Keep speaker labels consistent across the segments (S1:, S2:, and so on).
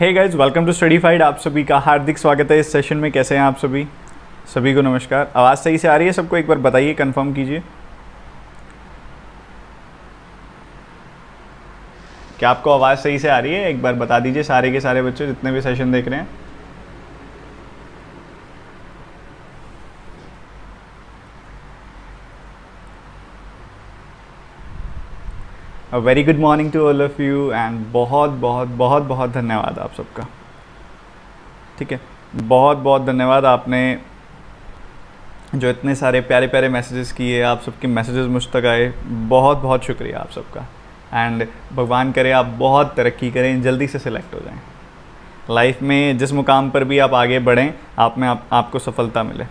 S1: Hey guys, welcome to Studyfied. आप सभी का हार्दिक स्वागत है इस सेशन में। कैसे हैं आप सभी? सभी को नमस्कार। आवाज़ सही से आ रही है सबको? एक बार बताइए, कंफर्म कीजिए। क्या आपको आवाज़ सही से आ रही है? एक बार बता दीजिए सारे के सारे बच्चे जितने भी सेशन देख रहे हैं। A very good morning to all of you and बहुत बहुत बहुत बहुत धन्यवाद आप सबका। ठीक है, बहुत बहुत धन्यवाद। आपने जो इतने सारे प्यारे प्यारे मैसेजेस किए, आप सबके मैसेजेस मुझ तक आए, बहुत बहुत शुक्रिया आप सबका। एंड भगवान करे आप बहुत तरक्की करें, जल्दी से सिलेक्ट हो जाएं लाइफ में। जिस मुकाम पर भी आप आगे बढ़ें, आप में आपको सफलता मिले।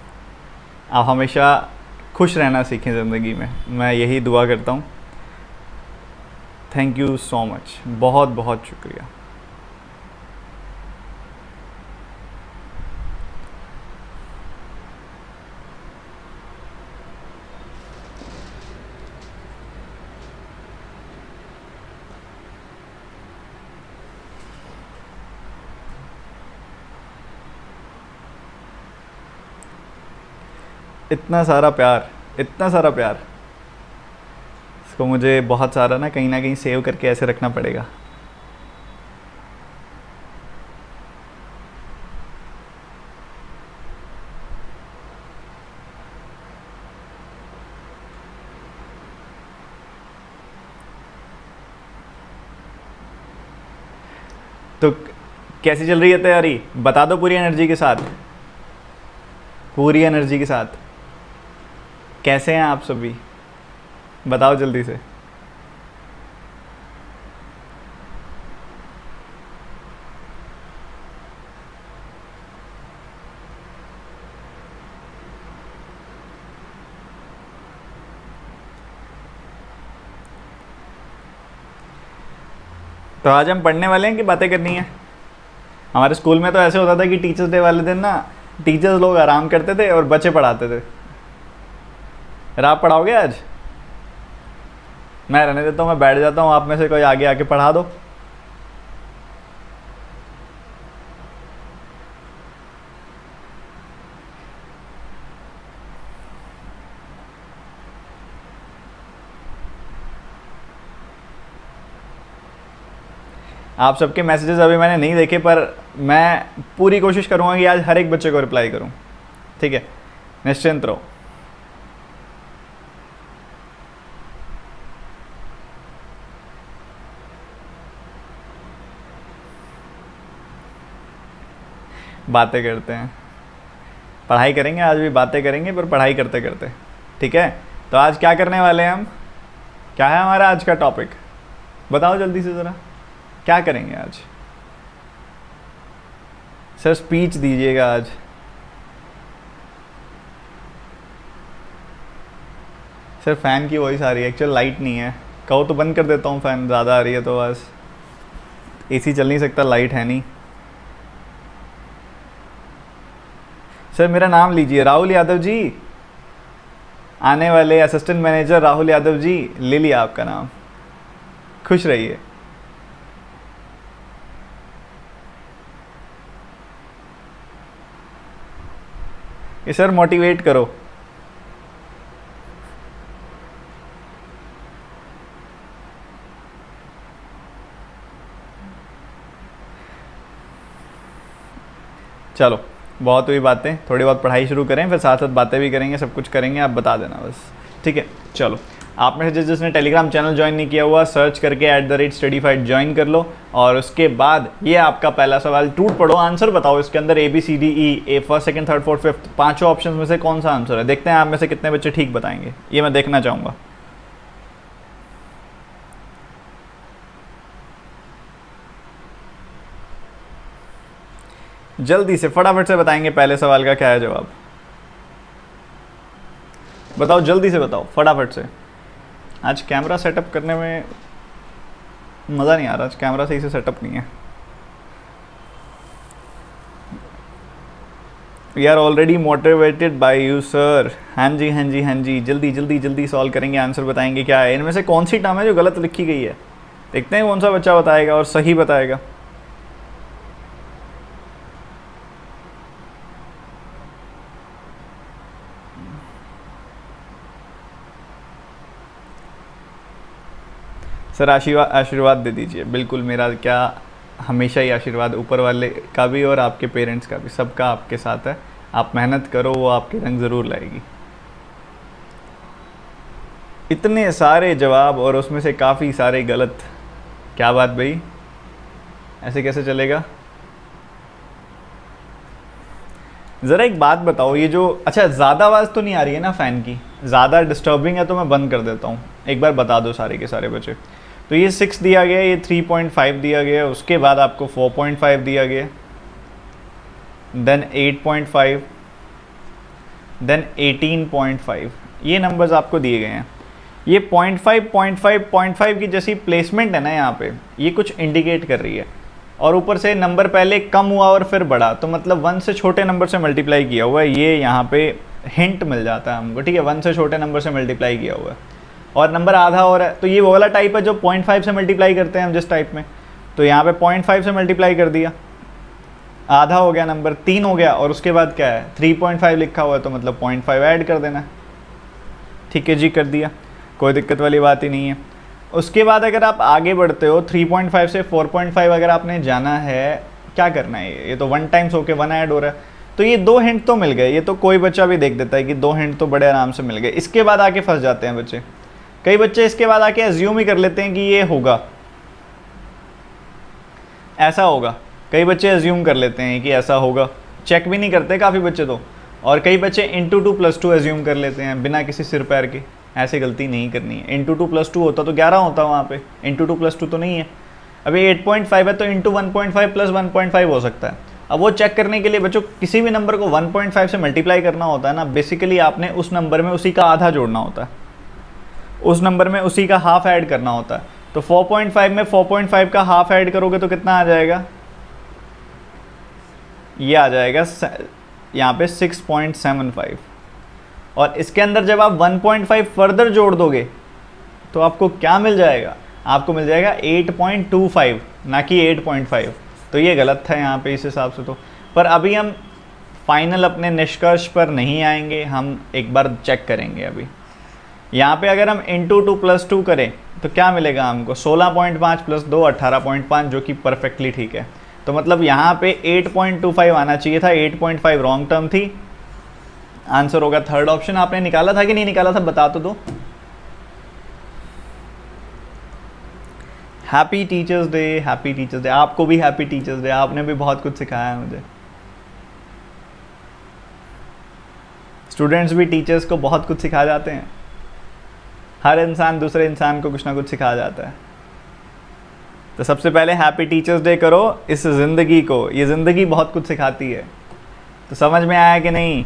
S1: आप हमेशा खुश रहना सीखें ज़िंदगी में, मैं यही दुआ करता हूँ। थैंक यू सो मच, बहुत बहुत शुक्रिया। इतना सारा प्यार, इतना सारा प्यार, इसको मुझे बहुत सारा ना कहीं सेव करके ऐसे रखना पड़ेगा। तो कैसी चल रही है तैयारी? बता दो पूरी एनर्जी के साथ, पूरी एनर्जी के साथ। कैसे हैं आप सभी? बताओ जल्दी से। तो आज हम पढ़ने वाले हैं कि बातें करनी है? हमारे स्कूल में तो ऐसे होता था कि टीचर्स डे वाले दिन ना टीचर्स लोग आराम करते थे और बच्चे पढ़ाते थे। फिर आप पढ़ाओगे आज? मैं रहने देता हूँ, मैं बैठ जाता हूँ, आप में से कोई आगे आके पढ़ा दो। आप सबके मैसेजेस अभी मैंने नहीं देखे, पर मैं पूरी कोशिश करूँगा कि आज हर एक बच्चे को रिप्लाई करूँ। ठीक है, निश्चिंत रहो। बातें करते हैं, पढ़ाई करेंगे, आज भी बातें करेंगे पर पढ़ाई करते करते। ठीक है, तो आज क्या करने वाले हैं हम? क्या है हमारा आज का टॉपिक? बताओ जल्दी से ज़रा, क्या करेंगे आज? सर स्पीच दीजिएगा आज। सर फ़ैन की वॉइस आ रही है, एक्चुअल लाइट नहीं है। कहो तो बंद कर देता हूँ, फ़ैन ज़्यादा आ रही है तो बस। एसी चल नहीं सकता, लाइट है नहीं। सर मेरा नाम लीजिए, राहुल यादव जी। आने वाले असिस्टेंट मैनेजर राहुल यादव जी, ले लिया आपका नाम। खुश रहिए। ये सर मोटिवेट करो। चलो बहुत हुई बातें, थोड़ी बहुत पढ़ाई शुरू करें, फिर साथ साथ बातें भी करेंगे, सब कुछ करेंगे, आप बता देना बस। ठीक है, चलो। आप में से जिसने टेलीग्राम चैनल ज्वाइन नहीं किया हुआ, सर्च करके @studyfight ज्वाइन कर लो। और उसके बाद ये आपका पहला सवाल, टूट पड़ो, आंसर बताओ। इसके अंदर ABCDE, A first second third fourth fifth, पांचों ऑप्शन में से कौन सा आंसर है? देखते हैं आप में से कितने बच्चे ठीक बताएंगे, ये मैं देखना चाहूँगा। जल्दी से फटाफट से बताएंगे पहले सवाल का क्या है जवाब। बताओ जल्दी से, बताओ फटाफट से। आज कैमरा सेटअप करने में मज़ा नहीं आ रहा, आज कैमरा सही से सेटअप नहीं है। We are already motivated by you sir. हाँ जी हाँ जी हाँ जी, जल्दी जल्दी जल्दी सॉल्व करेंगे, आंसर बताएंगे क्या है। इनमें से कौन सी टर्म है जो गलत लिखी गई है? देखते हैं कौन सा बच्चा बताएगा और सही बताएगा। सर आशीर्वाद आशीर्वाद दे दीजिए। बिल्कुल, मेरा क्या हमेशा ही आशीर्वाद ऊपर वाले का भी और आपके पेरेंट्स का भी, सबका आपके साथ है। आप मेहनत करो, वो आपके रंग ज़रूर लाएगी। इतने सारे जवाब और उसमें से काफ़ी सारे गलत, क्या बात भाई, ऐसे कैसे चलेगा? ज़रा एक बात बताओ, ये जो, अच्छा ज़्यादा आवाज़ तो नहीं आ रही है ना फ़ैन की? ज़्यादा डिस्टर्बिंग है तो मैं बंद कर देता हूँ। एक बार बता दो सारे के सारे बच्चे। तो ये 6 दिया गया, ये 3.5 दिया गया, उसके बाद आपको 4.5 दिया गया, देन 8.5, देन 18.5, ये नंबर्स आपको दिए गए हैं। ये 0.5 की जैसी प्लेसमेंट है ना यहाँ पे, ये कुछ इंडिकेट कर रही है। और ऊपर से नंबर पहले कम हुआ और फिर बढ़ा, तो मतलब 1 से छोटे नंबर से मल्टीप्लाई किया हुआ है, ये यहाँ पे हिंट मिल जाता है हमको, ठीक है। 1 से छोटे नंबर से मल्टीप्लाई किया हुआ है और नंबर आधा हो रहा है, तो ये वो वाला टाइप है जो 0.5 से मल्टीप्लाई करते हैं हम जिस टाइप में। तो यहाँ पे 0.5 से मल्टीप्लाई कर दिया, आधा हो गया नंबर, 3 हो गया, और उसके बाद क्या है 3.5 लिखा हुआ है, तो मतलब 0.5 ऐड कर देना। ठीक है जी, कर दिया, कोई दिक्कत वाली बात ही नहीं है। उसके बाद अगर आप आगे बढ़ते हो 3.5 से 4.5 अगर आपने जाना है, क्या करना है, ये तो 1 टाइम्स होके 1 ऐड हो रहा है, तो ये 2 हिंट तो मिल गए। ये तो कोई बच्चा भी देख देता है कि 2 हिंट तो बड़े आराम से मिल गए। इसके बाद आके फंस जाते हैं बच्चे, कई बच्चे इसके बाद आके एज्यूम ही कर लेते हैं कि ये होगा, ऐसा होगा। कई बच्चे एज्यूम कर लेते हैं कि ऐसा होगा, चेक भी नहीं करते काफ़ी बच्चे तो। और कई बच्चे इंटू 2 + 2 एज्यूम कर लेते हैं बिना किसी सिर पैर के। ऐसे गलती नहीं करनी है। इंटू 2 + 2 होता तो 11 होता वहाँ पे, इंटू 2 + 2 तो नहीं है। अभी 8.5 है तो इंटू 1.5 + 1.5 हो सकता है। अब वो चेक करने के लिए बच्चों, किसी भी नंबर को 1.5 से मल्टीप्लाई करना होता है ना, बेसिकली आपने उस नंबर में उसी का आधा जोड़ना होता है, उस नंबर में उसी का हाफ ऐड करना होता है। तो 4.5 में 4.5 का हाफ ऐड करोगे तो कितना आ जाएगा, ये आ जाएगा यहाँ पे 6.75। और इसके अंदर जब आप 1.5 फर्दर जोड़ दोगे तो आपको क्या मिल जाएगा, आपको मिल जाएगा 8.25, ना कि 8.5। तो ये गलत था यहाँ पे इस हिसाब से तो। पर अभी हम फाइनल अपने निष्कर्ष पर नहीं आएंगे, हम एक बार चेक करेंगे। अभी यहाँ पे अगर हम इंटू 2 + 2 करें तो क्या मिलेगा हमको, 16.5 + 2 18.5, जो कि परफेक्टली ठीक है। तो मतलब यहाँ पे 8.25 आना चाहिए था, 8.5 रॉन्ग टर्म थी। आंसर होगा थर्ड ऑप्शन। आपने निकाला था कि नहीं निकाला था, बता तो दो। Happy teachers day, happy teachers day. आपको भी हैप्पी टीचर्स डे, आपने भी बहुत कुछ सिखाया है मुझे। स्टूडेंट्स भी टीचर्स को बहुत कुछ सिखा जाते हैं। हर इंसान दूसरे इंसान को कुछ ना कुछ सिखा जाता है। तो सबसे पहले हैप्पी टीचर्स डे करो इस ज़िंदगी को, ये ज़िंदगी बहुत कुछ सिखाती है। तो समझ में आया कि नहीं?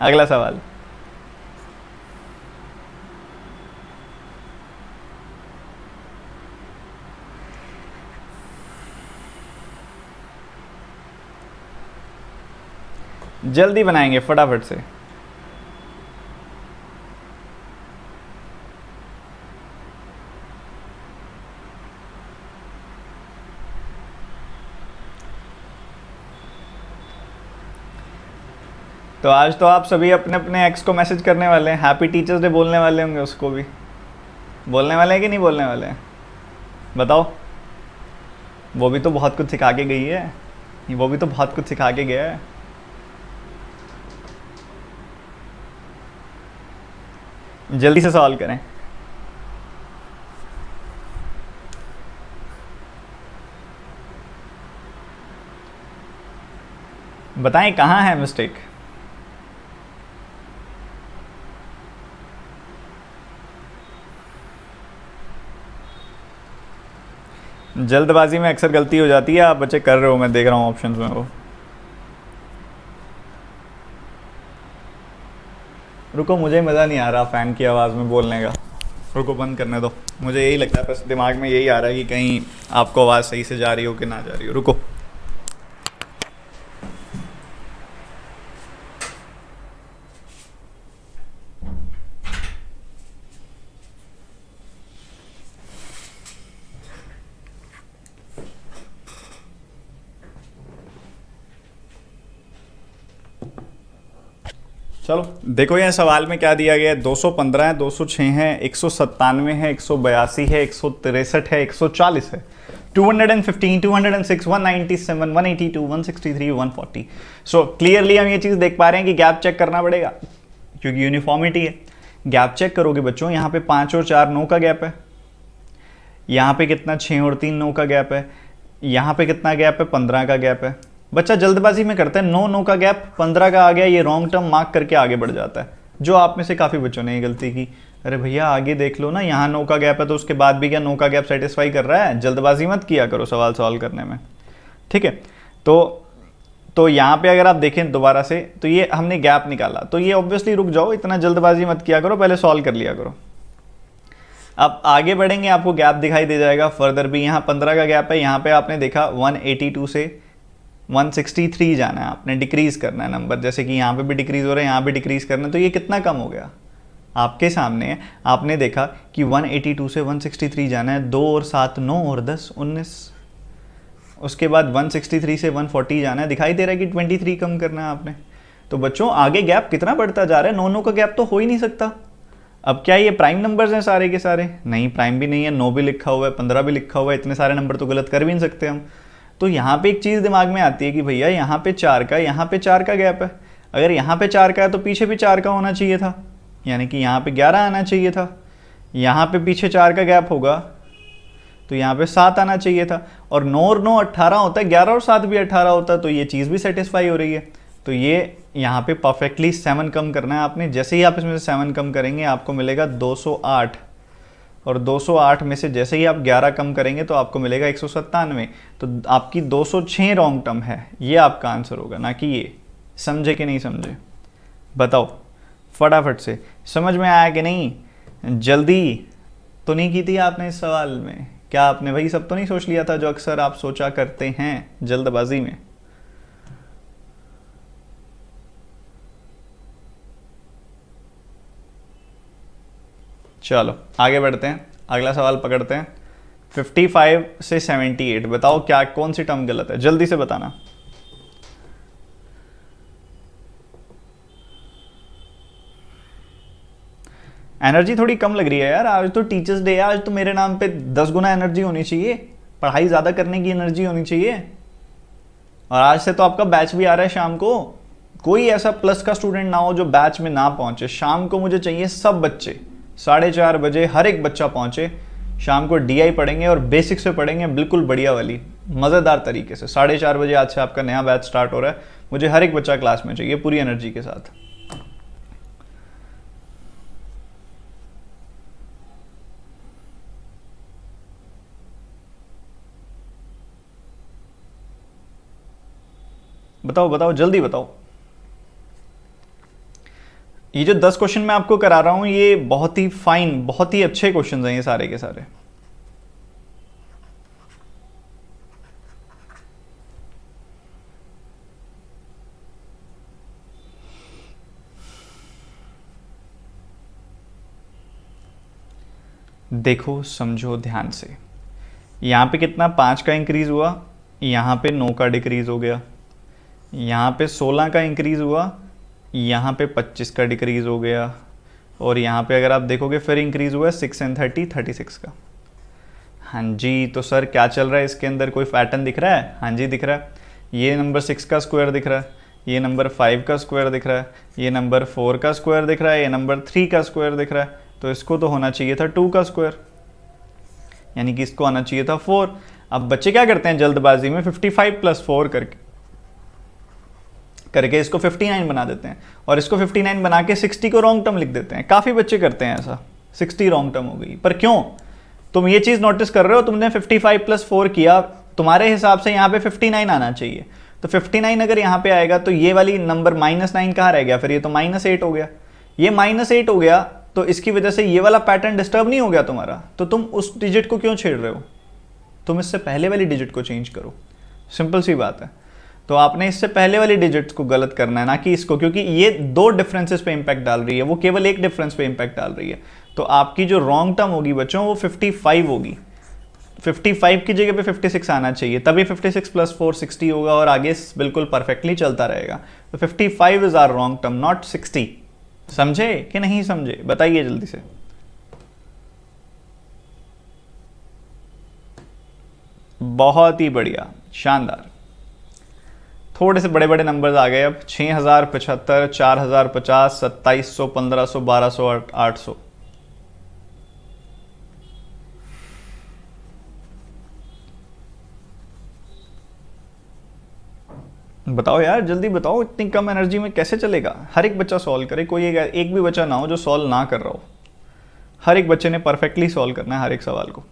S1: अगला सवाल। जल्दी बनाएंगे फटाफट से। तो आज तो आप सभी अपने अपने एक्स को मैसेज करने वाले हैं, हैप्पी टीचर्स डे बोलने वाले होंगे, उसको भी बोलने वाले हैं कि नहीं बोलने वाले हैं, बताओ। वो भी तो बहुत कुछ सिखा के गई है, वो भी तो बहुत कुछ सिखा के गया है। जल्दी से सवाल करें। बताएं कहाँ है मिस्टेक। जल्दबाजी में अक्सर गलती हो जाती है, आप बच्चे कर रहे हो, मैं देख रहा हूँ ऑप्शंस में। वो रुको, मुझे मज़ा नहीं आ रहा फ़ैन की आवाज़ में बोलने का, रुको बंद करने दो। मुझे यही लगता है, बस दिमाग में यही आ रहा है कि कहीं आपको आवाज़ सही से जा रही हो कि ना जा रही हो। रुको। चलो देखो ये सवाल में क्या दिया गया है, 215 है, 206 है, 197 है, 182 है, 163 है, 140 है, 215, 206, 197, 182, 163, 140। सो क्लियरली हम ये चीज़ देख पा रहे हैं कि गैप चेक करना पड़ेगा क्योंकि यूनिफॉर्मिटी है। गैप चेक करोगे बच्चों, यहाँ पे 5 और 4 9 का गैप है, यहाँ पे कितना 6 और 3 9 का गैप है, यहाँ पे कितना गैप है 15 का गैप है। बच्चा जल्दबाजी में करता है, 9 9 का गैप 15 का आ गया, ये रॉन्ग टर्म मार्क करके आगे बढ़ जाता है, जो आप में से काफ़ी बच्चों ने ये गलती की। अरे भैया आगे देख लो ना, यहाँ 9 का गैप है तो उसके बाद भी क्या 9 का गैप सेटिस्फाई कर रहा है? जल्दबाजी मत किया करो सवाल सॉल्व करने में, ठीक है। तो यहाँ पे अगर आप देखें दोबारा से, तो ये हमने गैप निकाला, तो ये ऑब्वियसली रुक जाओ, इतना जल्दबाजी मत किया करो, पहले सॉल्व कर लिया करो। अब आगे बढ़ेंगे आपको गैप दिखाई दे जाएगा फर्दर भी। यहाँ 15 का गैप है, यहाँ पे आपने देखा 182 से 163 जाना है, आपने डिक्रीज करना है नंबर, जैसे कि यहाँ पे भी डिक्रीज हो रहा है, यहाँ भी डिक्रीज करना है, तो ये कितना कम हो गया आपके सामने है। आपने देखा कि 182 से 163 जाना है, 2 और 7 9 और 10 19, उसके बाद 163 से 140 जाना है, दिखाई दे रहा है कि 23 कम करना है आपने। तो बच्चों आगे गैप कितना बढ़ता जा रहा है, 9 9 का गैप तो हो ही नहीं सकता। अब क्या ये प्राइम नंबर्स हैं सारे के सारे? नहीं, प्राइम भी नहीं है, 9 भी लिखा हुआ है, 15 भी लिखा हुआ है, इतने सारे नंबर तो गलत कर भी नहीं सकते हम। तो यहाँ पे एक चीज़ दिमाग में आती है कि भैया यहाँ पे 4 का, यहाँ पे 4 का गैप है, अगर यहाँ पे 4 का है तो पीछे भी 4 का होना चाहिए था, यानी कि यहाँ पे 11 आना चाहिए था। यहाँ पे पीछे 4 का गैप होगा तो यहाँ पे 7 आना चाहिए था, और 9 और 9 18 होता है, 11 और 7 भी 18 होता है, तो ये चीज़ भी सेटिस्फाई हो रही है। तो ये यहाँ पे परफेक्टली 7 कम करना है आपने। जैसे ही आप इसमें से 7 कम करेंगे आपको मिलेगा 208, और 208 में से जैसे ही आप 11 कम करेंगे तो आपको मिलेगा 197। तो आपकी 206 रॉन्ग टर्म है, ये आपका आंसर होगा, ना कि ये। समझे कि नहीं समझे? बताओ फटाफट से, समझ में आया कि नहीं? जल्दी तो नहीं की थी आपने इस सवाल में? क्या आपने वही सब तो नहीं सोच लिया था जो अक्सर आप सोचा करते हैं जल्दबाजी में? चलो आगे बढ़ते हैं, अगला सवाल पकड़ते हैं। 55 से 78 बताओ क्या, कौन सी टर्म गलत है, जल्दी से बताना। एनर्जी थोड़ी कम लग रही है यार, आज तो टीचर्स डे है, आज तो मेरे नाम पे 10 गुना एनर्जी होनी चाहिए, पढ़ाई ज़्यादा करने की एनर्जी होनी चाहिए। और आज से तो आपका बैच भी आ रहा है शाम को, कोई ऐसा प्लस का स्टूडेंट ना हो जो बैच में ना पहुंचे। शाम को मुझे चाहिए सब बच्चे 4:30 बजे हर एक बच्चा पहुंचे। शाम को डीआई पढ़ेंगे और बेसिक्स पे पढ़ेंगे, बिल्कुल बढ़िया वाली मज़ेदार तरीके से। 4:30 बजे आज से आपका नया बैच स्टार्ट हो रहा है, मुझे हर एक बच्चा क्लास में चाहिए पूरी एनर्जी के साथ। बताओ बताओ जल्दी बताओ। ये जो 10 क्वेश्चन मैं आपको करा रहा हूं ये बहुत ही फाइन, बहुत ही अच्छे क्वेश्चन हैं ये सारे के सारे। देखो समझो ध्यान से, यहाँ पे कितना 5 का इंक्रीज हुआ, यहाँ पे 9 का डिक्रीज हो गया, यहाँ पे 16 का इंक्रीज हुआ, यहाँ पे 25 का डिक्रीज हो गया, और यहाँ पे अगर आप देखोगे फिर इंक्रीज हुआ है 6 एंड 30 36 का। हाँ जी, तो सर क्या चल रहा है इसके अंदर, कोई पैटर्न दिख रहा है? हाँ जी दिख रहा है। ये नंबर 6 का स्क्वायर दिख रहा है, ये नंबर 5 का स्क्वायर दिख रहा है, ये नंबर 4 का स्क्वायर दिख रहा है, ये नंबर 3 का स्क्वायर दिख रहा है, तो इसको तो होना चाहिए था 2 का स्क्वायर, यानी कि इसको आना चाहिए था 4। अब बच्चे क्या करते हैं जल्दबाजी में 55 + 4 करके इसको 59 बना देते हैं, और इसको 59 बना के 60 को रॉन्ग टर्म लिख देते हैं। काफ़ी बच्चे करते हैं ऐसा, 60 रॉन्ग टर्म हो गई। पर क्यों? तुम ये चीज़ नोटिस कर रहे हो, तुमने 55 + 4 किया, तुम्हारे हिसाब से यहाँ पे 59 आना चाहिए, तो 59 अगर यहाँ पे आएगा तो ये वाली नंबर -9 कहाँ रह गया? फिर ये तो -8 हो गया। ये -8 हो गया तो इसकी वजह से ये वाला पैटर्न डिस्टर्ब नहीं हो गया तुम्हारा, तो तुम उस डिजिट को क्यों छेड़ रहे हो? तुम इससे पहले वाली डिजिट को चेंज करो, सिंपल सी बात है। तो आपने इससे पहले वाली डिजिट्स को गलत करना है, ना कि इसको, क्योंकि ये 2 डिफरेंसेस पे इंपैक्ट डाल रही है, वो केवल एक डिफरेंस पे इंपैक्ट डाल रही है। तो आपकी जो रॉन्ग टर्म होगी बच्चों वो 55 होगी। 55 की जगह पे 56 आना चाहिए, तभी 56 प्लस 4 60 होगा और आगे बिल्कुल परफेक्टली चलता रहेगा। तो 55 is our wrong term, not 60। समझे कि नहीं समझे, बताइए जल्दी से। बहुत ही बढ़िया, शानदार। थोड़े से बड़े बड़े नंबर्स आ गए अब। 6075, 4050, 2700, 1500, 1200, 800। बताओ यार, जल्दी बताओ, इतनी कम एनर्जी में कैसे चलेगा। हर एक बच्चा सॉल्व करे, कोई एक भी बच्चा ना हो जो सॉल्व ना कर रहा हो। हर एक बच्चे ने परफेक्टली सॉल्व करना है हर एक सवाल को।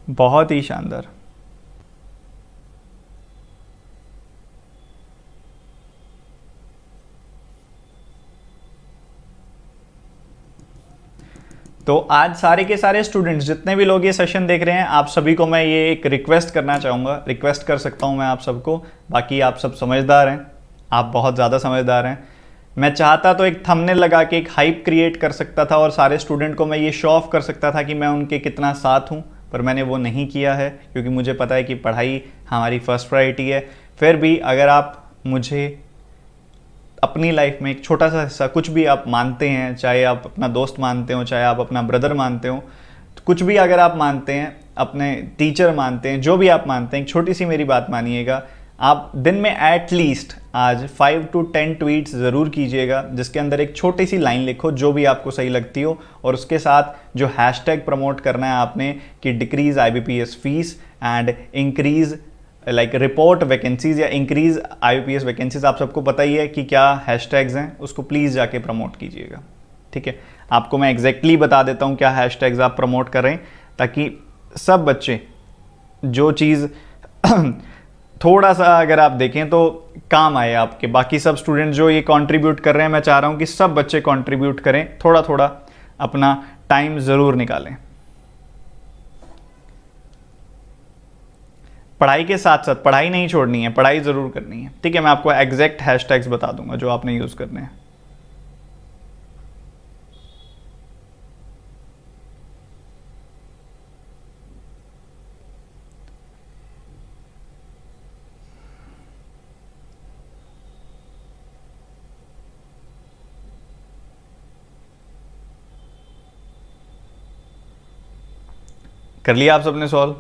S1: बहुत ही शानदार। तो आज सारे के सारे स्टूडेंट्स जितने भी लोग ये सेशन देख रहे हैं, आप सभी को मैं ये एक रिक्वेस्ट करना चाहूँगा। रिक्वेस्ट कर सकता हूँ मैं आप सबको, बाकी आप सब समझदार हैं, आप बहुत ज़्यादा समझदार हैं। मैं चाहता तो एक थंबनेल लगा के एक हाइप क्रिएट कर सकता था और सारे स्टूडेंट को मैं ये शो ऑफ कर सकता था कि मैं उनके कितना साथ हूँ, पर मैंने वो नहीं किया है क्योंकि मुझे पता है कि पढ़ाई हमारी फर्स्ट प्रायोरिटी है। फिर भी अगर आप मुझे अपनी लाइफ में एक छोटा सा हिस्सा कुछ भी आप मानते हैं, चाहे आप अपना दोस्त मानते हो, चाहे आप अपना ब्रदर मानते हो, तो कुछ भी अगर आप मानते हैं, अपने टीचर मानते हैं, जो भी आप मानते हैं, एक छोटी सी मेरी बात मानिएगा। आप दिन में एटलीस्ट आज 5 to 10 ट्वीट्स ज़रूर कीजिएगा जिसके अंदर एक छोटी सी लाइन लिखो जो भी आपको सही लगती हो, और उसके साथ जो हैशटैग प्रमोट करना है आपने कि decrease IBPS fees and increase like report vacancies या इंक्रीज IBPS वैकेंसीज। आप सबको पता ही है कि क्या हैशटैग्स हैं, उसको प्लीज़ जाके प्रमोट कीजिएगा। ठीक है, आपको मैं एग्जैक्टली बता देता हूँ क्या हैशटैग्स आप प्रमोट कर रहे हैं, ताकि सब बच्चे जो चीज़ थोड़ा सा अगर आप देखें तो काम आए आपके। बाकी सब स्टूडेंट जो ये कंट्रीब्यूट कर रहे हैं, मैं चाह रहा हूँ कि सब बच्चे कंट्रीब्यूट करें, थोड़ा थोड़ा अपना टाइम ज़रूर निकालें। पढ़ाई के साथ साथ पढ़ाई नहीं छोड़नी है, पढ़ाई ज़रूर करनी है। ठीक है, मैं आपको एग्जैक्ट हैशटैग्स बता दूंगा जो आपने यूज़ करने हैं। कर लिया आप सबने सॉल्व?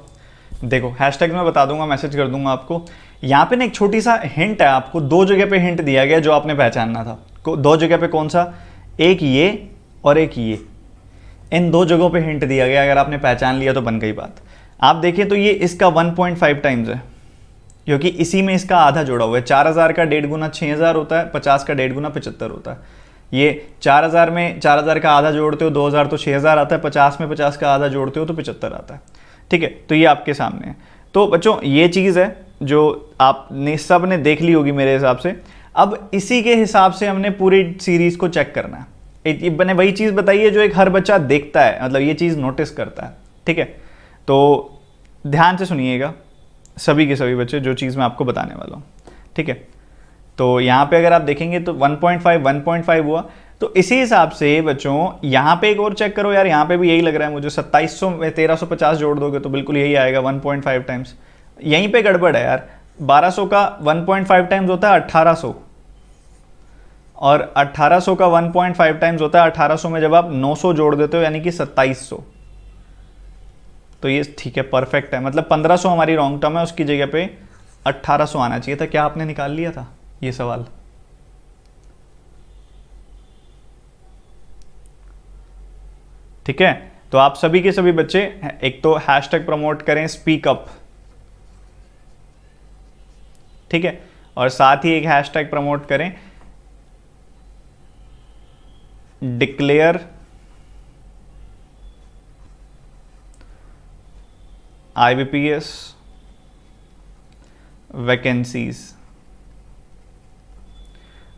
S1: देखो हैशटैग मैं बता दूंगा, मैसेज कर दूंगा आपको। यहाँ पे ना एक छोटी सा हिंट है आपको, दो जगह पे हिंट दिया गया जो आपने पहचानना था। दो जगह पे कौन सा, एक ये और एक ये, इन दो जगहों पे हिंट दिया गया। अगर आपने पहचान लिया तो बन गई बात। आप देखिए तो ये इसका 1.5 टाइम्स है क्योंकि इसी में इसका आधा जोड़ा हुआ है। 4000 का 1.5 गुना 6000 होता है, 50 का 1.5 गुना 75 होता है। ये 4000 में 4000 का आधा जोड़ते हो 2000 तो 6000 आता है, 50 में 50 का आधा जोड़ते हो तो 75 आता है। ठीक है, तो ये आपके सामने है। तो बच्चों ये चीज़ है जो आपने सब ने देख ली होगी मेरे हिसाब से। अब इसी के हिसाब से हमने पूरी सीरीज को चेक करना है। मैंने वही चीज़ बताई है जो एक हर बच्चा देखता है, मतलब ये चीज़ नोटिस करता है। ठीक है, तो ध्यान से सुनिएगा सभी के सभी बच्चे जो चीज़ मैं आपको बताने वाला हूँ। ठीक है, तो यहाँ पे अगर आप देखेंगे तो 1.5 हुआ। तो इसी हिसाब से बच्चों यहाँ पे एक और चेक करो यार, यहाँ पे भी यही लग रहा है मुझे। 2700 में 1350 जोड़ दोगे तो बिल्कुल यही आएगा 1.5 टाइम्स। यहीं पे गड़बड़ है यार। 1200 का 1.5 टाइम्स होता है 1800, और 1800 का 1.5 टाइम्स होता है 1800 में जब आप 900 जोड़ देते हो यानी कि 2700। तो ये ठीक है, परफेक्ट है। मतलब 1500 हमारी रॉन्ग टर्म है, उसकी जगह पे 1800 आना चाहिए था। क्या आपने निकाल लिया था ये सवाल? ठीक है, तो आप सभी के सभी बच्चे एक तो हैशटैग प्रमोट करें स्पीक अप। ठीक है, और साथ ही एक हैशटैग प्रमोट करें डिक्लेयर IBPS वैकेंसीज,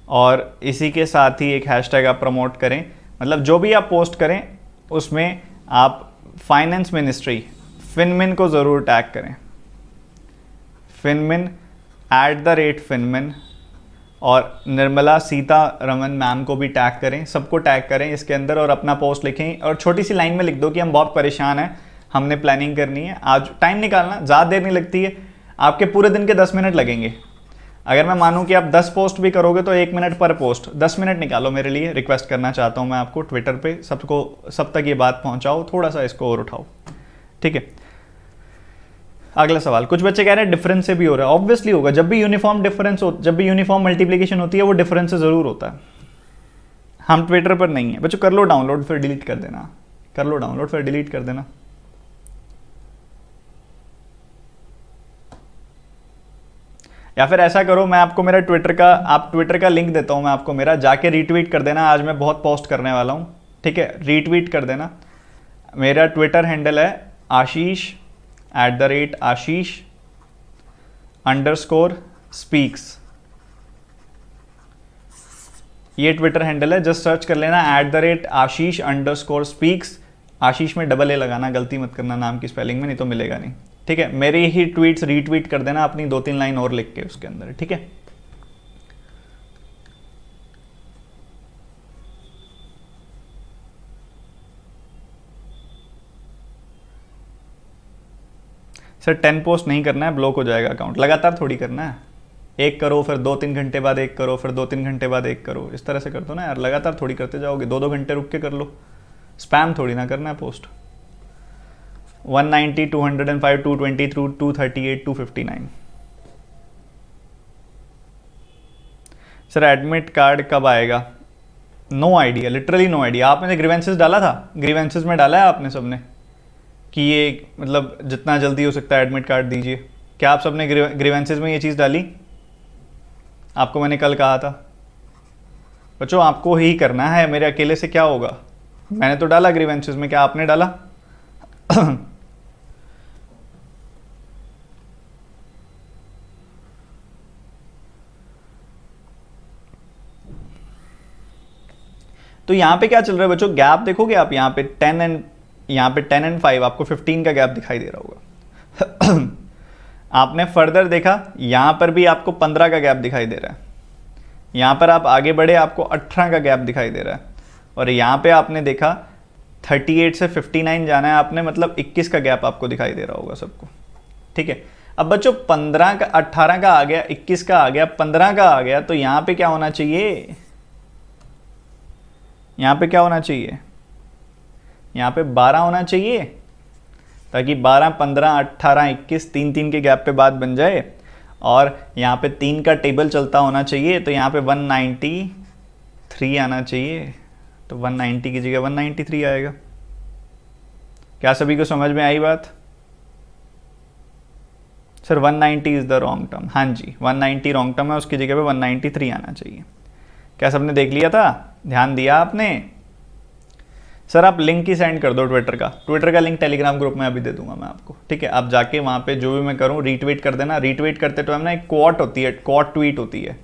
S1: और इसी के साथ ही एक हैशटैग आप प्रमोट करें, मतलब जो भी आप पोस्ट करें उसमें आप फाइनेंस मिनिस्ट्री फिनमिन को ज़रूर टैग करें, फिनमिन @फिनमिन, और निर्मला सीतारमन मैम को भी टैग करें, सबको टैग करें इसके अंदर और अपना पोस्ट लिखें और छोटी सी लाइन में लिख दो कि हम बहुत परेशान हैं, हमने प्लानिंग करनी है, आज टाइम निकालना, ज़्यादा देर नहीं लगती है, आपके पूरे दिन के 10 मिनट लगेंगे। अगर मैं मानूं कि आप 10 पोस्ट भी करोगे तो 1 मिनट पर पोस्ट, 10 मिनट निकालो मेरे लिए, रिक्वेस्ट करना चाहता हूं मैं आपको ट्विटर पे, सब तक ये बात पहुंचाओ, थोड़ा सा इसको और उठाओ, ठीक है। अगला सवाल, कुछ बच्चे कह रहे हैं डिफरेंस से भी हो रहा है, ऑब्वियसली होगा, जब भी यूनिफॉर्म मल्टीप्लिकेशन होती है वो डिफरेंस से ज़रूर होता है। हम ट्विटर पर नहीं है बच्चों, कर लो डाउनलोड फिर डिलीट कर देना, कर लो डाउनलोड फिर डिलीट कर देना। या फिर ऐसा करो, मैं आपको मेरा ट्विटर का लिंक देता हूँ मैं आपको, मेरा जाके रीट्वीट कर देना, आज मैं बहुत पोस्ट करने वाला हूँ, ठीक है, रीट्वीट कर देना। मेरा ट्विटर हैंडल है आशीष @आशीष_speaks, ये ट्विटर हैंडल है, जस्ट सर्च कर लेना @आशीष_speaks, आशीष में डबल ए लगाना, गलती मत करना नाम की स्पेलिंग में, नहीं तो मिलेगा नहीं, ठीक है। मेरे ही ट्वीट्स रीट्वीट कर देना अपनी 2-3 लाइन और लिख के उसके अंदर, ठीक है। सर 10 पोस्ट नहीं करना है, ब्लॉक हो जाएगा अकाउंट, लगातार थोड़ी करना है, एक करो फिर 2-3 घंटे बाद एक करो, फिर 2-3 घंटे बाद एक करो, इस तरह से कर दो ना यार, लगातार थोड़ी करते जाओगे, 2-2 घंटे रुक के कर लो, स्पैम थोड़ी ना करना है पोस्ट। 190, 205, 220, 238, 259। सर एडमिट कार्ड कब आएगा? No idea, literally no idea. आपने ग्रीवेंसेस डाला था, ग्रीवेंसेस में डाला है आपने सबने कि ये मतलब जितना जल्दी हो सकता है एडमिट कार्ड दीजिए, क्या आप सबने ग्रीवेंसेस में ये चीज़ डाली? आपको मैंने कल कहा था बच्चों आपको ही करना है, मेरे अकेले से क्या होगा, मैंने तो डाला ग्रीवेंसेस में, क्या आपने डाला? तो यहाँ पे क्या चल रहा है बच्चों, गैप देखोगे आप, यहाँ पे 10 एंड 5 आपको 15 का गैप दिखाई दे रहा होगा। आपने फर्दर देखा, यहाँ पर भी आपको 15 का गैप दिखाई दे रहा है, यहाँ पर आप आगे बढ़े आपको 18 का गैप दिखाई दे रहा है, और यहाँ पे आपने देखा 38 से 59 जाना है आपने, मतलब 21 का गैप आपको दिखाई दे रहा होगा सबको, ठीक है। अब बच्चों 15 का 18 का आ गया, 21 का आ गया, 15 का आ गया, तो यहाँ पे क्या होना चाहिए, यहाँ पे क्या होना चाहिए, यहाँ पे 12 होना चाहिए, ताकि 12, 15, 18, 21 3 के गैप पे बात बन जाए, और यहाँ पे 3 का टेबल चलता होना चाहिए, तो यहाँ पे 193 आना चाहिए, तो 190 की जगह 193 आएगा। क्या सभी को समझ में आई बात? Sir 190 is the wrong term, हाँ जी 190 रॉन्ग टर्म है, उसकी जगह पे 193 आना चाहिए। क्या सबने देख लिया था, ध्यान दिया आपने? सर आप लिंक ही सेंड कर दो ट्विटर का लिंक टेलीग्राम ग्रुप में अभी दे दूंगा मैं आपको, ठीक है। आप जाके वहाँ पे जो भी मैं करूँ रीट्वीट कर देना। रीट्वीट करते टाइम ना एक कोट होती है, कोट ट्वीट होती है।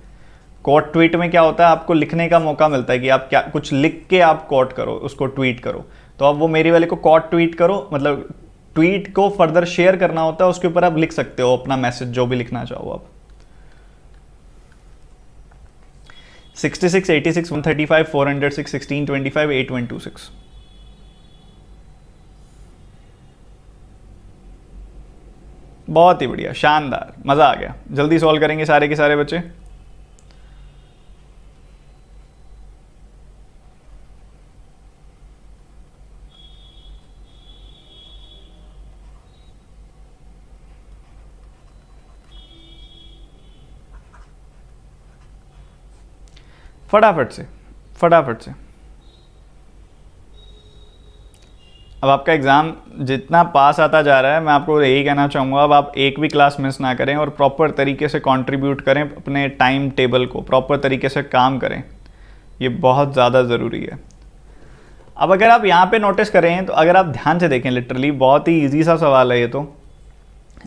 S1: कोट ट्वीट में क्या होता है, आपको लिखने का मौका मिलता है कि आप क्या कुछ लिख के आप कोट करो, उसको ट्वीट करो। तो आप वो मेरी वाले को कोट ट्वीट करो, मतलब ट्वीट को फर्दर शेयर करना होता है, उसके ऊपर आप लिख सकते हो अपना मैसेज जो भी लिखना चाहो आप। 66, 86, 135, 406, 1625, 8126। बहुत ही बढ़िया, शानदार, मज़ा आ गया। जल्दी सॉल्व करेंगे सारे के सारे बच्चे। फटाफट से। अब आपका एग्ज़ाम जितना पास आता जा रहा है, मैं आपको यही कहना चाहूँगा, अब आप एक भी क्लास मिस ना करें और प्रॉपर तरीके से कंट्रीब्यूट करें अपने टाइम टेबल को, प्रॉपर तरीके से काम करें, ये बहुत ज़्यादा ज़रूरी है। अब अगर आप यहाँ पे नोटिस करें, तो अगर आप ध्यान से देखें, लिटरली बहुत ही ईजी सा सवाल है ये तो।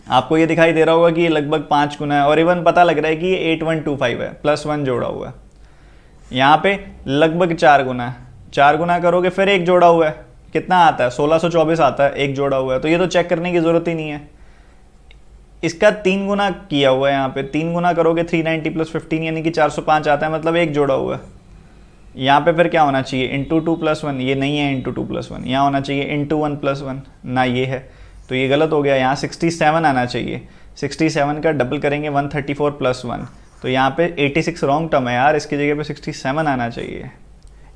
S1: आपको ये दिखाई दे रहा होगा कि ये लगभग 5 गुना है, और इवन पता लग रहा है कि ये 8125 है, +1 जोड़ा हुआ है। यहाँ पे लगभग 4 गुना है, 4 गुना करोगे फिर एक जोड़ा हुआ है, कितना आता है 1624 आता है, एक जोड़ा हुआ है, तो ये तो चेक करने की ज़रूरत ही नहीं है। इसका 3 गुना किया हुआ है, यहाँ पे 3 गुना करोगे 390 + 15 यानी कि 405 आता है, मतलब एक जोड़ा हुआ है। यहाँ पे फिर क्या होना चाहिए, इंटू 2 + 1, ये नहीं है इंटू 2 + 1, यहाँ होना चाहिए इंटू 1 + 1, ना ये है, तो ये गलत हो गया। यहाँ 67 आना चाहिए, 67 का डबल करेंगे 134 + 1, तो यहाँ पे 86 रॉन्ग टर्म है यार, इसकी जगह पे 67 आना चाहिए।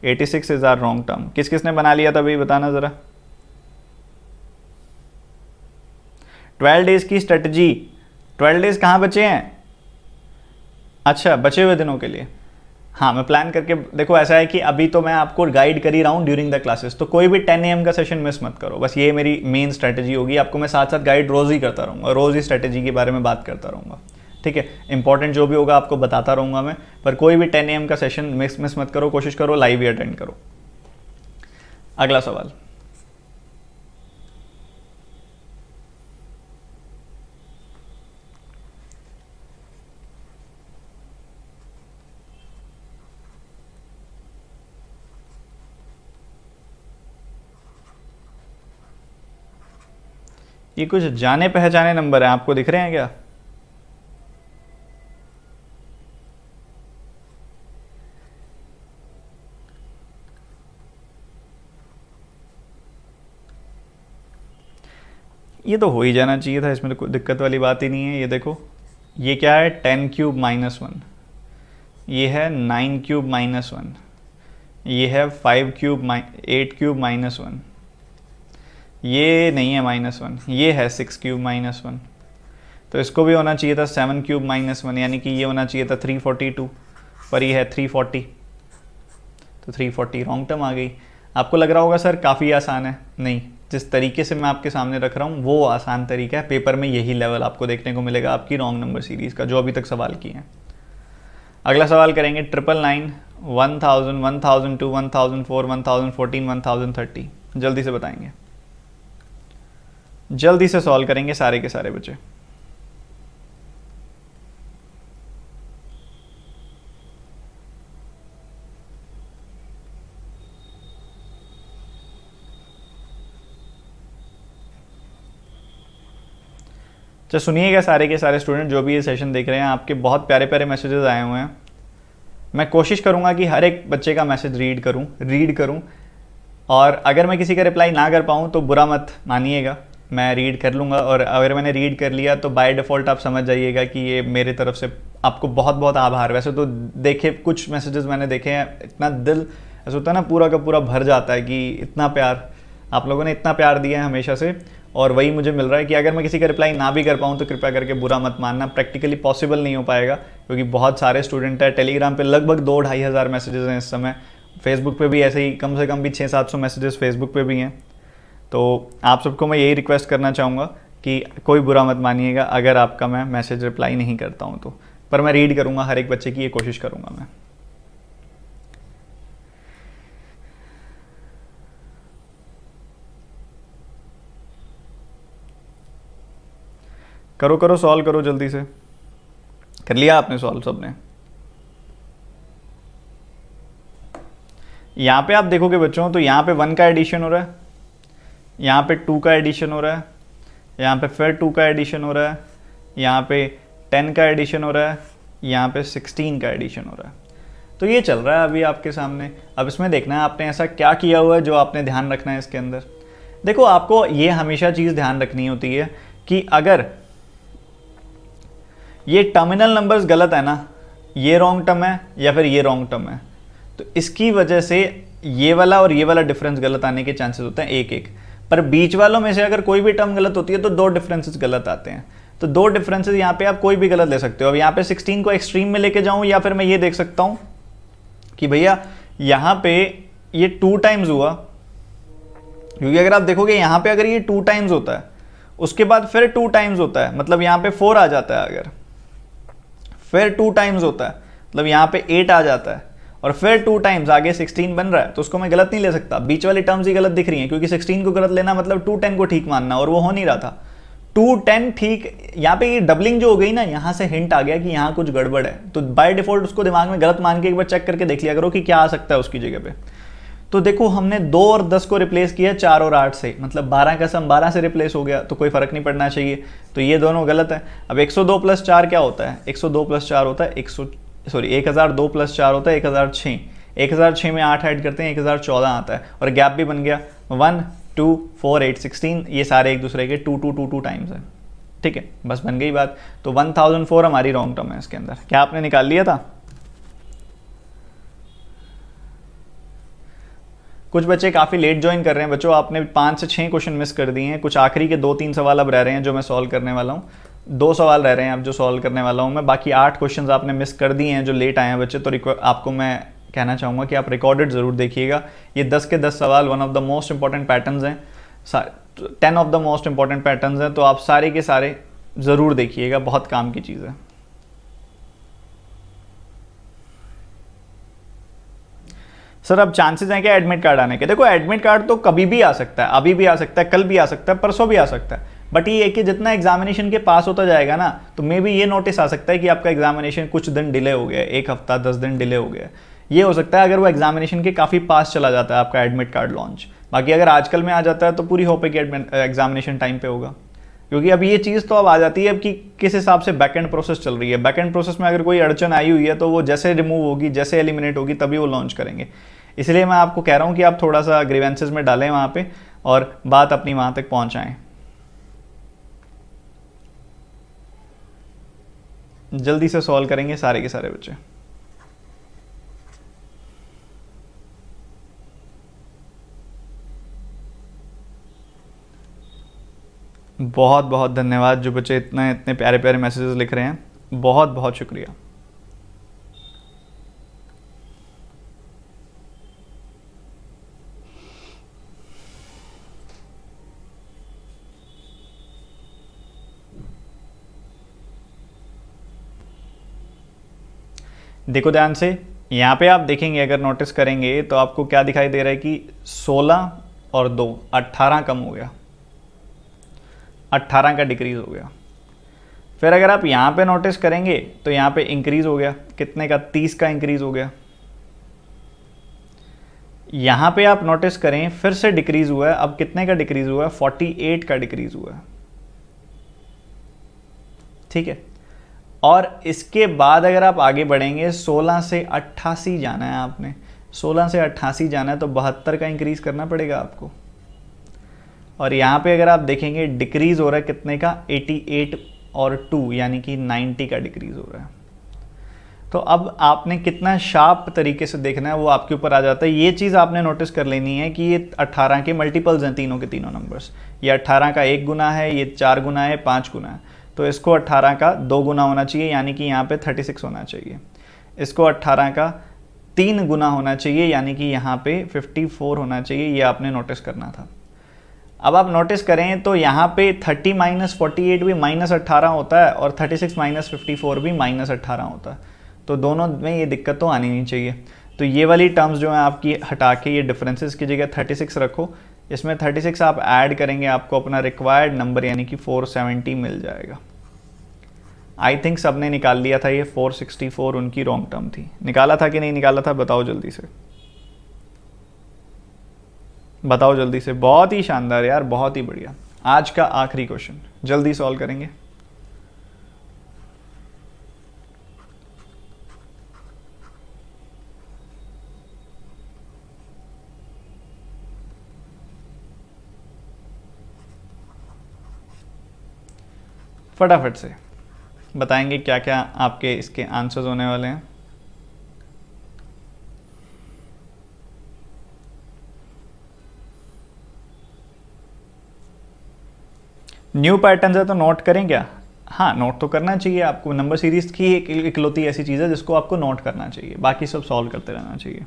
S1: 86 इज आर रॉन्ग टर्म। किस किसने बना लिया था भाई, बताना ज़रा। 12 डेज़ की स्ट्रेटजी, 12 डेज़ कहाँ बचे हैं? अच्छा, बचे हुए दिनों के लिए। हाँ, मैं प्लान करके, देखो ऐसा है कि अभी तो मैं आपको गाइड कर ही रहा हूँ ड्यूरिंग द क्लासेस, तो कोई भी 10 AM का सेशन मिस मत करो, बस ये मेरी मेन स्ट्रेटजी होगी। आपको मैं साथ साथ गाइड रोज़ ही करता रहूँगा, रोज़ ही स्ट्रेटजी के बारे में बात करता रहूँगा, ठीक है। इंपॉर्टेंट जो भी होगा आपको बताता रहूँगा मैं, पर कोई भी 10 AM का सेशन मिस मत करो, कोशिश करो लाइव ही अटेंड करो। अगला सवाल, ये कुछ जाने पहचाने नंबर है, आपको दिख रहे हैं क्या? ये तो हो ही जाना चाहिए था, इसमें तो कोई दिक्कत वाली बात ही नहीं है। ये देखो, ये क्या है, 10³ - 1, ये है 9³ - 1, ये है 5³ 8³ - 1, ये नहीं है -1, ये है 6³ - 1, तो इसको भी होना चाहिए था 7³ - 1, यानी कि ये होना चाहिए था 342, पर ये है 340, तो 340 रॉन्ग टर्म आ गई। आपको लग रहा होगा सर काफ़ी आसान है, नहीं, जिस तरीके से मैं आपके सामने रख रहा हूँ वो आसान तरीका है। पेपर में यही लेवल आपको देखने को मिलेगा आपकी रॉन्ग नंबर सीरीज़ का, जो अभी तक सवाल किए हैं। अगला सवाल करेंगे 999, 1000, 1002, 1004, 1014, 1030, जल्दी से बताएंगे, जल्दी से सॉल्व करेंगे सारे के सारे बच्चे। तो सुनिएगा सारे के सारे स्टूडेंट जो भी ये सेशन देख रहे हैं, आपके बहुत प्यारे प्यारे मैसेजेस आए हुए हैं। मैं कोशिश करूंगा कि हर एक बच्चे का मैसेज रीड करूं, और अगर मैं किसी का रिप्लाई ना कर पाऊं तो बुरा मत मानिएगा, मैं रीड कर लूँगा, और अगर मैंने रीड कर लिया तो बाय डिफ़ॉल्ट आप समझ जाइएगा कि ये मेरे तरफ से आपको बहुत बहुत आभार। वैसे तो देखे कुछ मैसेजेस मैंने देखे हैं, इतना दिल ऐसा होता है ना पूरा का पूरा भर जाता है कि इतना प्यार आप लोगों ने इतना प्यार दिया है हमेशा से, और वही मुझे मिल रहा है कि अगर मैं किसी का रिप्लाई ना भी कर पाऊँ तो कृपया करके बुरा मत मानना। प्रैक्टिकली पॉसिबल नहीं हो पाएगा क्योंकि बहुत सारे स्टूडेंट हैं। टेलीग्राम पे लगभग 2-2.5 हज़ार मैसेजेस हैं इस समय, फेसबुक पे भी ऐसे ही कम से कम भी 600-700 मैसेजेस फेसबुक पे भी हैं। तो आप सबको मैं यही रिक्वेस्ट करना चाहूँगा कि कोई बुरा मत मानिएगा अगर आपका मैं मैसेज रिप्लाई नहीं करता हूँ तो, पर मैं रीड करूँगा हर एक बच्चे की, ये कोशिश करूँगा मैं। करो करो सॉल्व करो, जल्दी से। कर लिया आपने सॉल्व सबने? यहाँ पे आप देखोगे बच्चों तो यहाँ पे 1 का एडिशन हो रहा है, यहाँ पे 2 का एडिशन हो रहा है, यहाँ पे फिर 2 का एडिशन हो रहा है, यहाँ पे 10 का एडिशन हो रहा है, यहाँ पे 16 का एडिशन हो रहा है। तो ये चल रहा है अभी आपके सामने। अब इसमें देखना है आपने ऐसा क्या किया हुआ है जो आपने ध्यान रखना है इसके अंदर। देखो आपको ये हमेशा चीज़ ध्यान रखनी होती है कि अगर ये टर्मिनल नंबर्स गलत है ना, ये रॉन्ग टर्म है या फिर ये रॉन्ग टर्म है, तो इसकी वजह से ये वाला और ये वाला डिफरेंस गलत आने के चांसेस होते हैं एक एक। पर बीच वालों में से अगर कोई भी टर्म गलत होती है तो 2 डिफरेंसेस गलत आते हैं। तो 2 डिफरेंसेस यहाँ पे आप कोई भी गलत ले सकते हो। अब यहाँ पे 16 को एक्सट्रीम में लेके जाऊँ, या फिर मैं ये देख सकता हूँ कि भैया यहाँ पे ये 2 टाइम्स हुआ, क्योंकि अगर आप देखोगे यहाँ पे अगर ये 2 टाइम्स होता है उसके बाद फिर 2 टाइम्स होता है, मतलब यहाँ पे 4 आ जाता है, अगर फिर 2 टाइम्स होता है मतलब यहाँ पे 8 आ जाता है, और फिर 2 टाइम्स आगे 16 बन रहा है, तो उसको मैं गलत नहीं ले सकता। बीच वाली टर्म्स ही गलत दिख रही हैं, क्योंकि 16 को गलत लेना मतलब 210 को ठीक मानना, और वो हो नहीं रहा था। 210 ठीक। यहाँ पे ये डबलिंग जो हो गई ना, यहाँ से हिंट आ गया कि यहाँ कुछ गड़बड़ है, तो बाय डिफॉल्ट उसको दिमाग में गलत मान के एक बार चेक करके देख लिया करो कि क्या आ सकता है उसकी जगह पे। तो देखो हमने 2 और 10 को रिप्लेस किया 4 और 8 से, मतलब 12 का सम 12 से रिप्लेस हो गया, तो कोई फर्क नहीं पड़ना चाहिए, तो ये दोनों गलत है। अब 102 प्लस 4 क्या होता है? 102 प्लस 4 होता है 1002 प्लस 4 होता है 1006। 1006 में 8 ऐड करते हैं 1014 आता है, और गैप भी बन गया 1 2 4 8 16, ये सारे एक दूसरे के 2 2 2 2 टाइम्स है। ठीक है, बस बन गई बात। तो 1004 हमारी रॉन्ग टर्म है इसके अंदर। क्या आपने निकाल लिया था? कुछ बच्चे काफ़ी लेट ज्वाइन कर रहे हैं बच्चों, आपने 5 से 6 क्वेश्चन मिस कर दिए हैं। कुछ आखिरी के 2-3 सवाल अब रह रहे हैं जो मैं सॉल्व करने वाला हूँ। 2 सवाल रह रहे हैं अब जो सॉल्व करने वाला हूँ मैं, बाकी 8 क्वेश्चंस आपने मिस कर दिए हैं जो लेट आए हैं बच्चे। तो आपको मैं कहना चाहूँगा कि आप रिकॉर्डेड ज़रूर देखिएगा। ये 10 के 10 सवाल one of the most important patterns हैं, 10 of the most important patterns हैं, तो आप सारे के सारे ज़रूर देखिएगा, बहुत काम की चीज़ है। सर अब चांसेस हैं क्या एडमिट कार्ड आने के? देखो एडमिट कार्ड तो कभी भी आ सकता है, अभी भी आ सकता है, कल भी आ सकता है, परसों भी आ सकता है, बट ये है कि जितना एग्जामिनेशन के पास होता जाएगा ना, तो मे बी ये नोटिस आ सकता है कि आपका एग्जामिनेशन कुछ दिन डिले हो गया, 1 हफ्ता 10 दिन डिले हो गया। ये हो सकता है अगर वो एग्जामिनेशन के काफ़ी पास चला जाता है आपका एडमिट कार्ड लॉन्च। बाकी अगर आजकल में आ जाता है तो पूरी होप है कि एग्जामिनेशन टाइम पे होगा, क्योंकि अब ये चीज़ तो अब आ जाती है अब कि किस हिसाब से बैक एंड प्रोसेस चल रही है। बैक एंड प्रोसेस में अगर कोई अड़चन आई हुई है तो वो जैसे रिमूव होगी, जैसे एलिमिनेट होगी, तभी वो लॉन्च करेंगे। इसलिए मैं आपको कह रहा हूँ कि आप थोड़ा सा ग्रीवेंसेस में डालें वहाँ पे और बात अपनी वहाँ तक पहुँचाएँ। जल्दी से सॉल्व करेंगे सारे के सारे बच्चे। बहुत बहुत धन्यवाद जो बच्चे इतने प्यारे प्यारे मैसेजेस लिख रहे हैं, बहुत बहुत शुक्रिया। देखो ध्यान से, यहाँ पे आप देखेंगे अगर नोटिस करेंगे तो आपको क्या दिखाई दे रहा है कि 16 और 2 18 कम हो गया, 18 का डिक्रीज हो गया। फिर अगर आप यहाँ पे नोटिस करेंगे तो यहाँ पे इंक्रीज हो गया, कितने का? 30 का इंक्रीज हो गया। यहाँ पे आप नोटिस करें फिर से डिक्रीज हुआ है, अब कितने का डिक्रीज हुआ है? 48 का डिक्रीज हुआ है। ठीक है, और इसके बाद अगर आप आगे बढ़ेंगे 16 से 88 जाना है आपने, 16 से 88 जाना है तो 72 का इंक्रीज करना पड़ेगा आपको। और यहाँ पे अगर आप देखेंगे डिक्रीज हो रहा है कितने का? 88 और 2 यानी कि 90 का डिक्रीज हो रहा है। तो अब आपने कितना शार्प तरीके से देखना है वो आपके ऊपर आ जाता है। ये चीज़ आपने नोटिस कर लेनी है कि ये 18 के मल्टीपल्स हैं, तीनों के तीनों नंबर्स। ये 18 का 1 गुना है, ये 4 गुना है, 5 गुना है, तो इसको 18 का 2 गुना होना चाहिए, यानी कि यहाँ पे 36 होना चाहिए। इसको 18 का 3 गुना होना चाहिए, यानी कि यहाँ पे 54 होना चाहिए। ये आपने नोटिस करना था। अब आप नोटिस करें तो यहाँ पे 30 माइनस 48 भी -18 होता है और 36 माइनस 54 भी -18 होता है, तो दोनों में ये दिक्कत तो आनी नहीं चाहिए। तो ये वाली टर्म्स जो है आपकी हटा के ये डिफरेंसेस की जगह 36 रखो। इसमें 36 आप ऐड करेंगे, आपको अपना रिक्वायर्ड नंबर यानी कि 470 मिल जाएगा। आई थिंक सबने निकाल लिया था, ये 464 उनकी रॉन्ग टर्म थी। निकाला था कि नहीं निकाला था? बताओ जल्दी से, बताओ जल्दी से। बहुत ही शानदार यार, बहुत ही बढ़िया। आज का आखिरी क्वेश्चन जल्दी सॉल्व करेंगे। फटाफट से बताएंगे क्या क्या आपके इसके आंसर्स होने वाले हैं। न्यू पैटर्न्स है तो नोट करें क्या? हाँ, नोट तो करना चाहिए आपको। नंबर सीरीज की एक इकलौती ऐसी चीज़ है जिसको आपको नोट करना चाहिए, बाकी सब सॉल्व करते रहना चाहिए।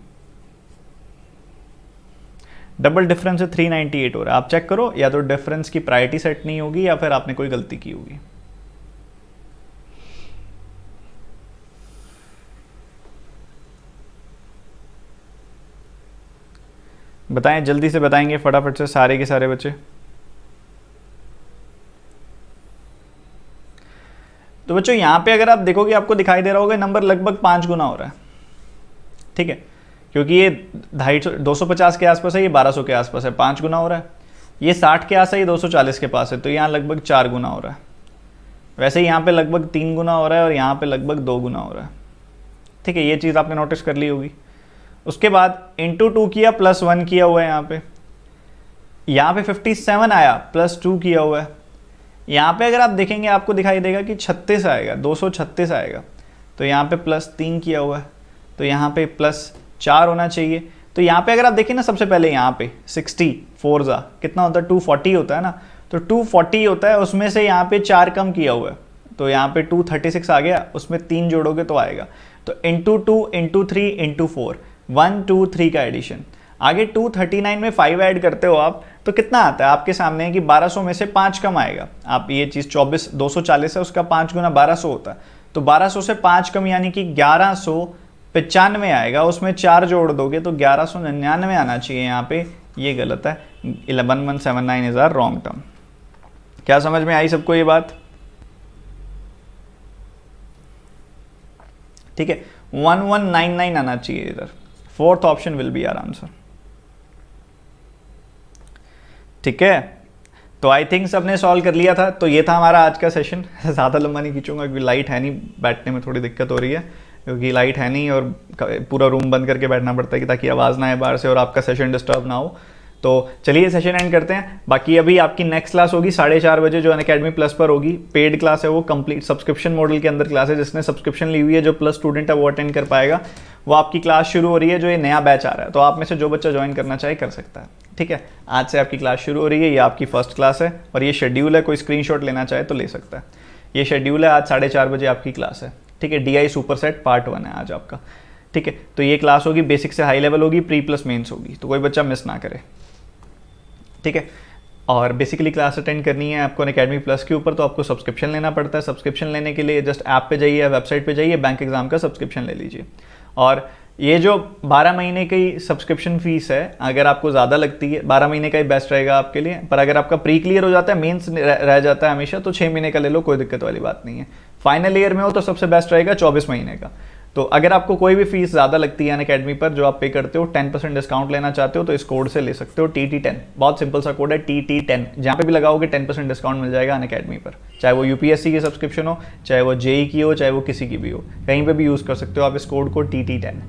S1: डबल डिफरेंस है 398 हो रहा है, आप चेक करो, या तो डिफरेंस की प्रायोरिटी सेट नहीं होगी या फिर आपने कोई गलती की होगी। बताएं जल्दी से, बताएंगे फटाफट से सारे के सारे बच्चे। तो बच्चों यहाँ पे अगर आप देखोगे आपको दिखाई दे रहा होगा नंबर लगभग 5 गुना हो रहा है, ठीक है, क्योंकि ये 250 के आसपास है, ये 1200 के आसपास है, 5 गुना हो रहा है। ये 60 के आस है, ये 240 के पास है, तो यहाँ लगभग 4 गुना हो रहा है। वैसे ही यहाँ पे लगभग 3 गुना हो रहा है और यहाँ पे लगभग 2 गुना हो रहा है, ठीक है, ये चीज़ आपने नोटिस कर ली होगी। उसके बाद इंटू 2 किया, +1 किया हुआ है यहाँ पे 57 आया, +2 किया हुआ है। यहाँ पे अगर आप देखेंगे आपको दिखाई देगा कि 36 आएगा, 236 आएगा, तो यहाँ पे +3 किया हुआ है, तो यहाँ पे +4 होना चाहिए। तो यहाँ पे अगर आप देखें ना, सबसे पहले यहाँ पे 64 ज़ा कितना होता है, 240 होता है ना, तो 240 होता है, उसमें से यहाँ पे 4 कम किया हुआ है, तो यहाँ पे 236 आ गया, उसमें 3 जोड़ोगे तो आएगा। तो इंटू 2 इंटू 3 इंटू 4, 1 2 3 का एडिशन। आगे 239 में 5 ऐड करते हो आप, तो कितना आता है आपके सामने है कि 1200 में से 5 कम आएगा। आप ये चीज़ 240 है, उसका 5 गुना 1200 होता है, तो 1200 से 5 कम यानी कि 1195 आएगा, उसमें 4 जोड़ दोगे तो 1199 आना चाहिए यहाँ पे, ये गलत है। 11179 इज आर रॉन्ग टर्म। क्या समझ में आई सबको ये बात? ठीक है, 1199 आना चाहिए इधर, 4th option will be our answer. ठीक है, तो आई थिंक सबने सॉल्व कर लिया था। तो ये था हमारा आज का सेशन। ज़्यादा लंबा नहीं खींचूंगा क्योंकि लाइट है नहीं, बैठने में थोड़ी दिक्कत हो रही है क्योंकि लाइट है नहीं और पूरा रूम बंद करके बैठना पड़ता है कि ताकि आवाज़ ना आए बाहर से और आपका सेशन डिस्टर्ब ना हो। तो चलिए सेशन एंड करते हैं। बाकी अभी आपकी नेक्स्ट क्लास होगी 4:30 बजे, जो अनअकैडमी प्लस पर होगी। पेड क्लास है वो, कंप्लीट सब्सक्रिप्शन मॉडल के अंदर क्लास है। जिसने सब्सक्रिप्शन ली हुई है, जो प्लस स्टूडेंट है वो अटेंड कर पाएगा। वो आपकी क्लास शुरू हो रही है, जो ये नया बैच आ रहा है, तो आप में से जो बच्चा ज्वाइन करना चाहे कर सकता है। ठीक है, आज से आपकी क्लास शुरू हो रही है, ये आपकी फर्स्ट क्लास है और ये शेड्यूल है, कोई स्क्रीनशॉट लेना चाहे तो ले सकता है। ये शेड्यूल है, आज 4:30 बजे आपकी क्लास है। ठीक है, DI सुपर सेट पार्ट 1 है आज आपका। ठीक है, तो ये क्लास होगी, बेसिक से हाई लेवल होगी, प्री प्लस मेंस होगी, तो कोई बच्चा मिस ना करे। ठीक है, और बेसिकली क्लास अटेंड करनी है आपको अनअकैडमी प्लस के ऊपर, तो आपको सब्सक्रिप्शन लेना पड़ता है। सब्सक्रिप्शन लेने के लिए जस्ट ऐप पे जाइए, वेबसाइट पे जाइए, बैंक एग्जाम का सब्सक्रिप्शन ले लीजिए। और ये जो 12 महीने की सब्सक्रिप्शन फीस है, अगर आपको ज़्यादा लगती है 12 महीने का ही बेस्ट रहेगा आपके लिए, पर अगर आपका प्री क्लियर हो जाता है, मेंस रह जाता है हमेशा, तो 6 महीने का ले लो, कोई दिक्कत वाली बात नहीं है। फाइनल ईयर में हो तो सबसे बेस्ट रहेगा 24 महीने का। तो अगर आपको कोई भी फीस ज़्यादा लगती है अनअकैडमी पर जो आप पे करते हो, 10% डिस्काउंट लेना चाहते हो, तो इस कोड से ले सकते हो, TT10। बहुत सिंपल सा कोड है, TT10। जहाँ पे भी लगाओगे 10% डिस्काउंट मिल जाएगा अनअकैडमी पर, चाहे वो UPSC की सब्सक्रिप्शन हो, चाहे वो JEE की हो, चाहे वो किसी की भी हो, कहीं पर भी यूज़ कर सकते हो आप इस कोड को, TT10।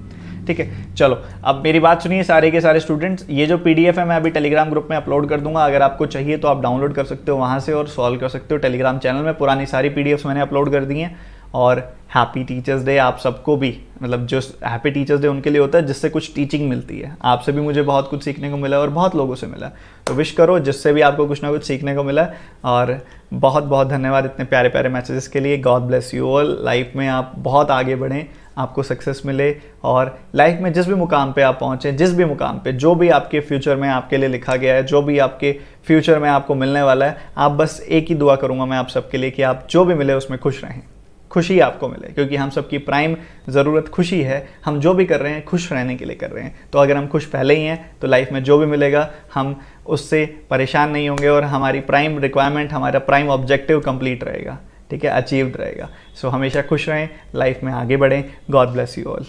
S1: ठीक है, चलो अब मेरी बात सुनिए सारे के सारे स्टूडेंट्स। ये जो PDF है मैं अभी टेलीग्राम ग्रुप में अपलोड कर दूंगा, अगर आपको चाहिए तो आप डाउनलोड कर सकते हो वहाँ से और सॉल्व कर सकते हो टेलीग्राम चैनल में। पुरानी सारी PDFs मैंने अपलोड कर दी हैं। और हैप्पी टीचर्स डे आप सबको भी, मतलब जो हैप्पी टीचर्स डे उनके लिए होता है जिससे कुछ टीचिंग मिलती है। आपसे भी मुझे बहुत कुछ सीखने को मिला और बहुत लोगों से मिला, तो विश करो जिससे भी आपको कुछ ना कुछ सीखने को मिला। और बहुत बहुत धन्यवाद इतने प्यारे प्यारे मैसेजेस के लिए। God bless you all. Life में आप बहुत आगे बढ़ें, आपको सक्सेस मिले और लाइफ में जिस भी मुकाम पे आप पहुँचें, जिस भी मुकाम पे, जो भी आपके फ्यूचर में आपके लिए लिखा गया है, जो भी आपके फ्यूचर में आपको मिलने वाला है, आप बस एक ही दुआ करूँगा मैं आप सबके लिए कि आप जो भी मिले उसमें खुश रहें, खुशी आपको मिले, क्योंकि हम सबकी प्राइम ज़रूरत खुशी है। हम जो भी कर रहे हैं खुश रहने के लिए कर रहे हैं, तो अगर हम खुश पहले ही हैं तो लाइफ में जो भी मिलेगा हम उससे परेशान नहीं होंगे और हमारी प्राइम रिक्वायरमेंट, हमारा प्राइम ऑब्जेक्टिव कंप्लीट रहेगा। ठीक है, अचीव्ड रहेगा। सो हमेशा खुश रहें, लाइफ में आगे बढ़ें। God bless you all.